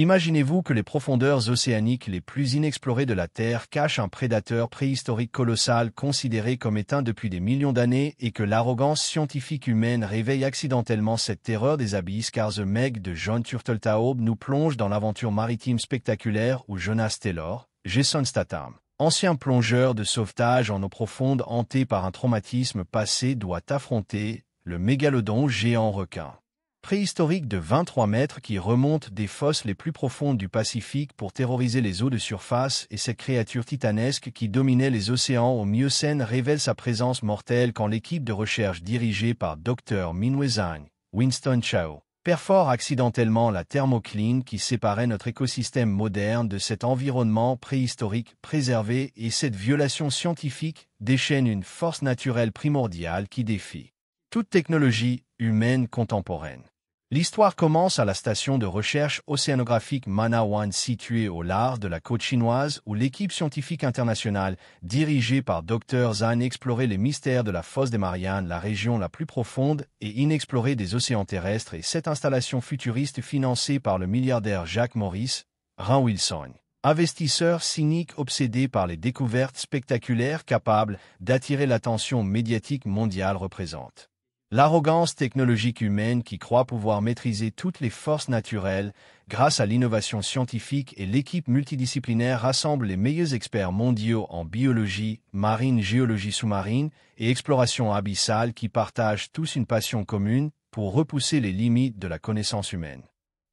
Imaginez-vous que les profondeurs océaniques les plus inexplorées de la Terre cachent un prédateur préhistorique colossal considéré comme éteint depuis des millions d'années et que l'arrogance scientifique humaine réveille accidentellement cette terreur des abysses car The Meg de John Turteltaub nous plonge dans l'aventure maritime spectaculaire où Jonas Taylor, Jason Statham, ancien plongeur de sauvetage en eau profonde hanté par un traumatisme passé, doit affronter le mégalodon géant requin préhistorique de 23 mètres qui remonte des fosses les plus profondes du Pacifique pour terroriser les eaux de surface, et cette créature titanesque qui dominait les océans au Miocène révèle sa présence mortelle quand l'équipe de recherche dirigée par Dr Minwei Zhang, Winston Chao, perfore accidentellement la thermocline qui séparait notre écosystème moderne de cet environnement préhistorique préservé, et cette violation scientifique déchaîne une force naturelle primordiale qui défie toute technologie humaine contemporaine. L'histoire commence à la station de recherche océanographique Manawan située au large de la côte chinoise où l'équipe scientifique internationale, dirigée par Dr Zhang, explorait les mystères de la fosse des Mariannes, la région la plus profonde et inexplorée des océans terrestres, et cette installation futuriste financée par le milliardaire Jack Morris, Ran Wilson, investisseur cynique obsédé par les découvertes spectaculaires capables d'attirer l'attention médiatique mondiale, représente l'arrogance technologique humaine qui croit pouvoir maîtriser toutes les forces naturelles grâce à l'innovation scientifique, et l'équipe multidisciplinaire rassemble les meilleurs experts mondiaux en biologie marine, géologie sous-marine et exploration abyssale qui partagent tous une passion commune pour repousser les limites de la connaissance humaine.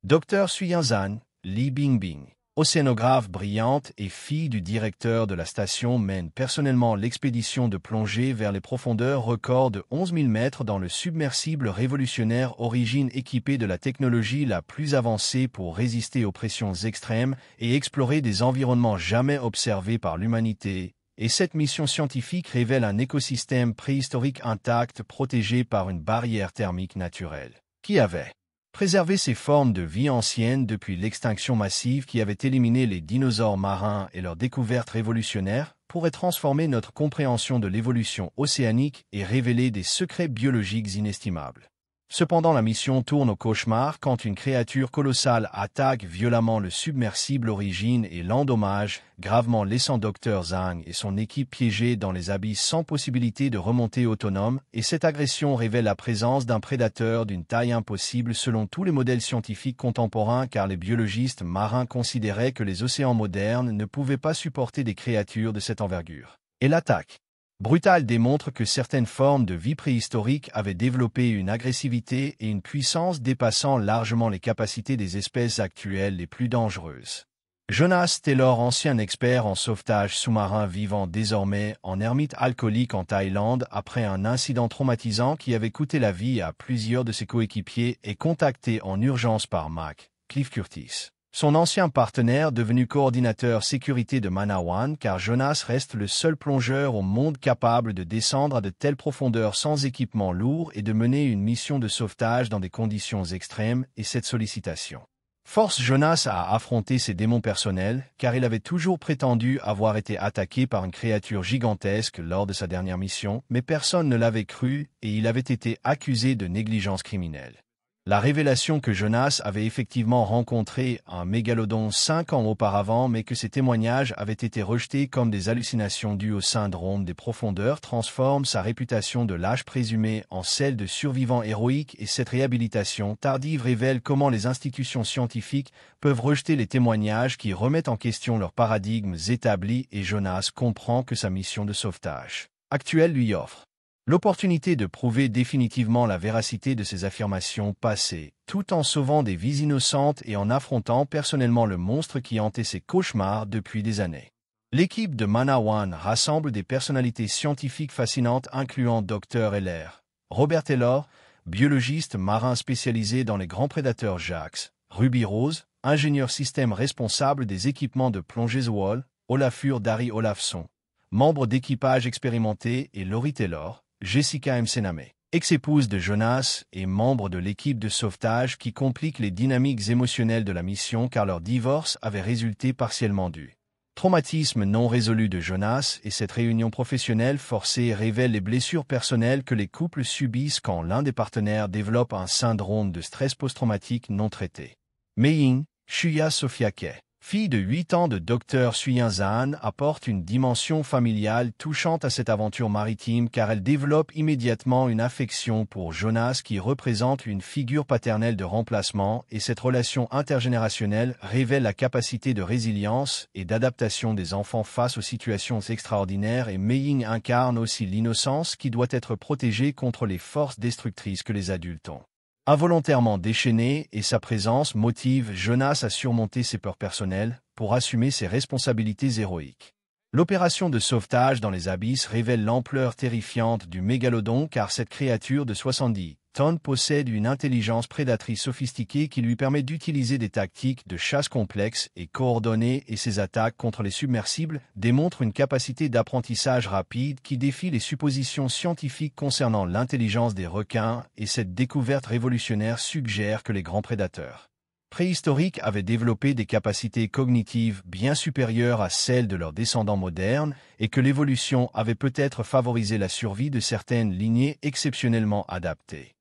Dr Suyan Zhan, Li Bingbing, océanographe brillante et fille du directeur de la station, mène personnellement l'expédition de plongée vers les profondeurs records de 11 000 mètres dans le submersible révolutionnaire Origin, équipé de la technologie la plus avancée pour résister aux pressions extrêmes et explorer des environnements jamais observés par l'humanité. Et cette mission scientifique révèle un écosystème préhistorique intact protégé par une barrière thermique naturelle, qui avait préserver ces formes de vie anciennes depuis l'extinction massive qui avait éliminé les dinosaures marins, et leur découverte révolutionnaire pourrait transformer notre compréhension de l'évolution océanique et révéler des secrets biologiques inestimables. Cependant, la mission tourne au cauchemar quand une créature colossale attaque violemment le submersible Origin et l'endommage gravement, laissant Dr Zhang et son équipe piégés dans les abysses sans possibilité de remontée autonome, et cette agression révèle la présence d'un prédateur d'une taille impossible selon tous les modèles scientifiques contemporains, car les biologistes marins considéraient que les océans modernes ne pouvaient pas supporter des créatures de cette envergure. Et l'attaque brutale démontre que certaines formes de vie préhistorique avaient développé une agressivité et une puissance dépassant largement les capacités des espèces actuelles les plus dangereuses. Jonas Taylor, ancien expert en sauvetage sous-marin vivant désormais en ermite alcoolique en Thaïlande après un incident traumatisant qui avait coûté la vie à plusieurs de ses coéquipiers, est contacté en urgence par Mac Cliff Curtis, son ancien partenaire devenu coordinateur sécurité de Manawan, car Jonas reste le seul plongeur au monde capable de descendre à de telles profondeurs sans équipement lourd et de mener une mission de sauvetage dans des conditions extrêmes, et cette sollicitation force Jonas à affronter ses démons personnels, car il avait toujours prétendu avoir été attaqué par une créature gigantesque lors de sa dernière mission, mais personne ne l'avait cru et il avait été accusé de négligence criminelle. La révélation que Jonas avait effectivement rencontré un mégalodon 5 ans auparavant, mais que ses témoignages avaient été rejetés comme des hallucinations dues au syndrome des profondeurs, transforme sa réputation de lâche présumé en celle de survivant héroïque, et cette réhabilitation tardive révèle comment les institutions scientifiques peuvent rejeter les témoignages qui remettent en question leurs paradigmes établis, et Jonas comprend que sa mission de sauvetage actuelle lui offre l'opportunité de prouver définitivement la véracité de ses affirmations passées, tout en sauvant des vies innocentes et en affrontant personnellement le monstre qui hantait ses cauchemars depuis des années. L'équipe de Manawan rassemble des personnalités scientifiques fascinantes incluant Dr LR Robert Taylor, biologiste marin spécialisé dans les grands prédateurs Jax, Ruby Rose, ingénieur système responsable des équipements de plongée The Wall, Olafur Dari Olafsson, membre d'équipage expérimenté, et Laurie Taylor, Jessica Msename, ex-épouse de Jonas et membre de l'équipe de sauvetage, qui complique les dynamiques émotionnelles de la mission car leur divorce avait résulté partiellement du traumatisme non résolu de Jonas, et cette réunion professionnelle forcée révèle les blessures personnelles que les couples subissent quand l'un des partenaires développe un syndrome de stress post-traumatique non traité. Mei Ying, Shuya Sofiake, fille de 8 ans de Dr Suyin Zhan, apporte une dimension familiale touchante à cette aventure maritime car elle développe immédiatement une affection pour Jonas qui représente une figure paternelle de remplacement et cette relation intergénérationnelle révèle la capacité de résilience et d'adaptation des enfants face aux situations extraordinaires et Mei Ying incarne aussi l'innocence qui doit être protégée contre les forces destructrices que les adultes ont involontairement déchaîné et sa présence motive Jonas à surmonter ses peurs personnelles pour assumer ses responsabilités héroïques. L'opération de sauvetage dans les abysses révèle l'ampleur terrifiante du mégalodon car cette créature de 70 tonnes possède une intelligence prédatrice sophistiquée qui lui permet d'utiliser des tactiques de chasse complexes et coordonnées et ses attaques contre les submersibles démontrent une capacité d'apprentissage rapide qui défie les suppositions scientifiques concernant l'intelligence des requins et cette découverte révolutionnaire suggère que les grands prédateurs préhistoriques avaient développé des capacités cognitives bien supérieures à celles de leurs descendants modernes et que l'évolution avait peut-être favorisé la survie de certaines lignées exceptionnellement adaptées.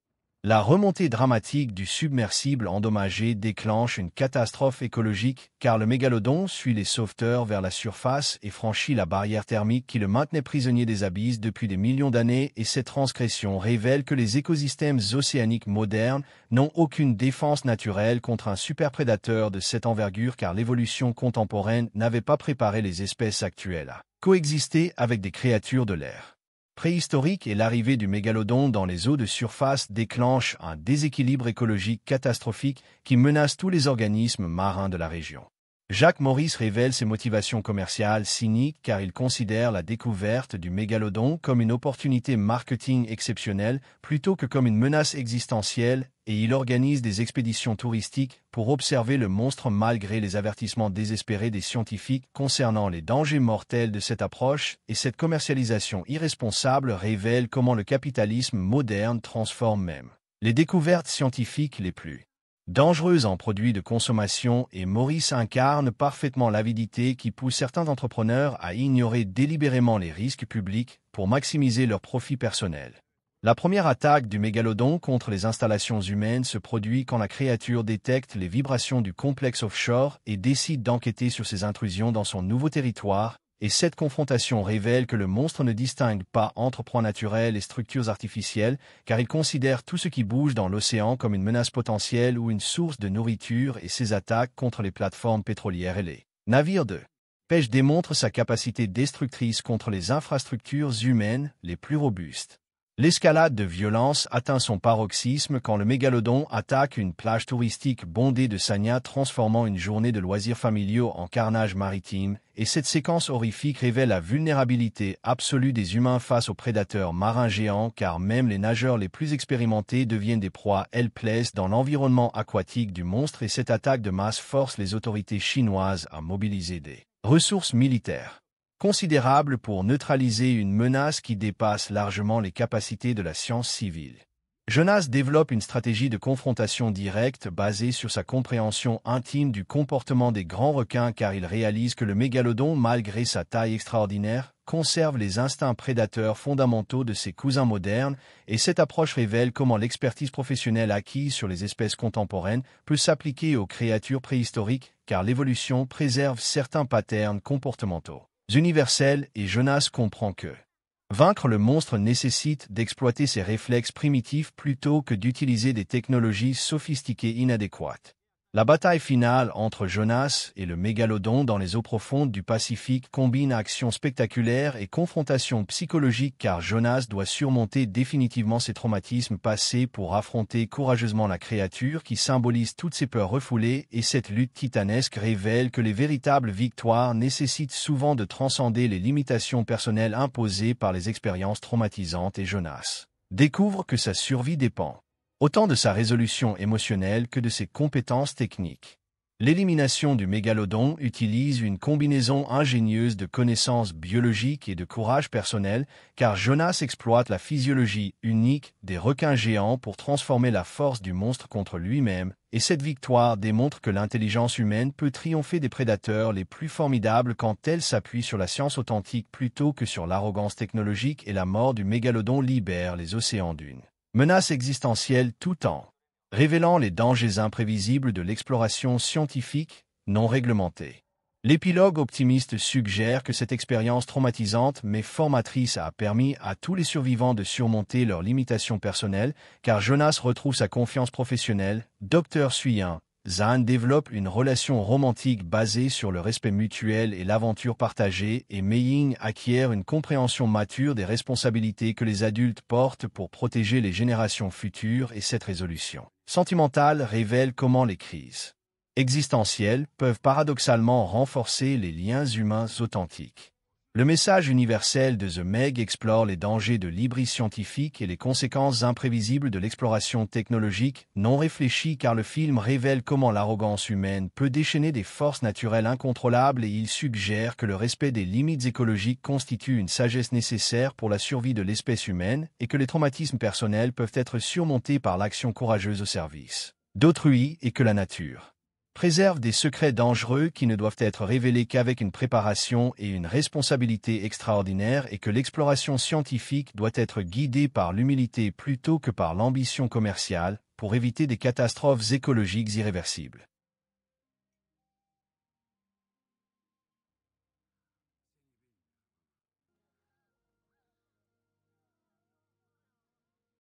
La remontée dramatique du submersible endommagé déclenche une catastrophe écologique car le mégalodon suit les sauveteurs vers la surface et franchit la barrière thermique qui le maintenait prisonnier des abysses depuis des millions d'années et cette transgression révèle que les écosystèmes océaniques modernes n'ont aucune défense naturelle contre un superprédateur de cette envergure car l'évolution contemporaine n'avait pas préparé les espèces actuelles à coexister avec des créatures de l'air préhistorique et l'arrivée du mégalodon dans les eaux de surface déclenche un déséquilibre écologique catastrophique qui menace tous les organismes marins de la région. Jacques Maurice révèle ses motivations commerciales cyniques car il considère la découverte du mégalodon comme une opportunité marketing exceptionnelle plutôt que comme une menace existentielle et il organise des expéditions touristiques pour observer le monstre malgré les avertissements désespérés des scientifiques concernant les dangers mortels de cette approche et cette commercialisation irresponsable révèle comment le capitalisme moderne transforme même les découvertes scientifiques les plus dangereuse en produits de consommation et Maurice incarne parfaitement l'avidité qui pousse certains entrepreneurs à ignorer délibérément les risques publics pour maximiser leurs profits personnels. La première attaque du mégalodon contre les installations humaines se produit quand la créature détecte les vibrations du complexe offshore et décide d'enquêter sur ces intrusions dans son nouveau territoire, et cette confrontation révèle que le monstre ne distingue pas entre proies naturelles et structures artificielles, car il considère tout ce qui bouge dans l'océan comme une menace potentielle ou une source de nourriture et ses attaques contre les plateformes pétrolières et les navires de pêche démontrent sa capacité destructrice contre les infrastructures humaines les plus robustes. L'escalade de violence atteint son paroxysme quand le mégalodon attaque une plage touristique bondée de sagnas transformant une journée de loisirs familiaux en carnage maritime, et cette séquence horrifique révèle la vulnérabilité absolue des humains face aux prédateurs marins géants car même les nageurs les plus expérimentés deviennent des proies helpless dans l'environnement aquatique du monstre et cette attaque de masse force les autorités chinoises à mobiliser des ressources militaires considérable pour neutraliser une menace qui dépasse largement les capacités de la science civile. Jonas développe une stratégie de confrontation directe basée sur sa compréhension intime du comportement des grands requins car il réalise que le mégalodon, malgré sa taille extraordinaire, conserve les instincts prédateurs fondamentaux de ses cousins modernes et cette approche révèle comment l'expertise professionnelle acquise sur les espèces contemporaines peut s'appliquer aux créatures préhistoriques car l'évolution préserve certains patterns comportementaux universel et Jonas comprend que vaincre le monstre nécessite d'exploiter ses réflexes primitifs plutôt que d'utiliser des technologies sophistiquées inadéquates. La bataille finale entre Jonas et le mégalodon dans les eaux profondes du Pacifique combine action spectaculaire et confrontation psychologique car Jonas doit surmonter définitivement ses traumatismes passés pour affronter courageusement la créature qui symbolise toutes ses peurs refoulées et cette lutte titanesque révèle que les véritables victoires nécessitent souvent de transcender les limitations personnelles imposées par les expériences traumatisantes et Jonas découvre que sa survie dépend autant de sa résolution émotionnelle que de ses compétences techniques. L'élimination du mégalodon utilise une combinaison ingénieuse de connaissances biologiques et de courage personnel, car Jonas exploite la physiologie unique des requins géants pour transformer la force du monstre contre lui-même, et cette victoire démontre que l'intelligence humaine peut triompher des prédateurs les plus formidables quand elle s'appuie sur la science authentique plutôt que sur l'arrogance technologique et la mort du mégalodon libère les océans d'une menace existentielle tout en révélant les dangers imprévisibles de l'exploration scientifique non réglementée. L'épilogue optimiste suggère que cette expérience traumatisante mais formatrice a permis à tous les survivants de surmonter leurs limitations personnelles, car Jonas retrouve sa confiance professionnelle, Dr. Suyin, Zhan développe une relation romantique basée sur le respect mutuel et l'aventure partagée, et Mei-Ying acquiert une compréhension mature des responsabilités que les adultes portent pour protéger les générations futures, et cette résolution sentimentale révèle comment les crises existentielles peuvent paradoxalement renforcer les liens humains authentiques. Le message universel de The Meg explore les dangers de l'hybris scientifique et les conséquences imprévisibles de l'exploration technologique non réfléchie, car le film révèle comment l'arrogance humaine peut déchaîner des forces naturelles incontrôlables, et il suggère que le respect des limites écologiques constitue une sagesse nécessaire pour la survie de l'espèce humaine et que les traumatismes personnels peuvent être surmontés par l'action courageuse au service d'autrui, et que la nature préserve des secrets dangereux qui ne doivent être révélés qu'avec une préparation et une responsabilité extraordinaires, et que l'exploration scientifique doit être guidée par l'humilité plutôt que par l'ambition commerciale pour éviter des catastrophes écologiques irréversibles.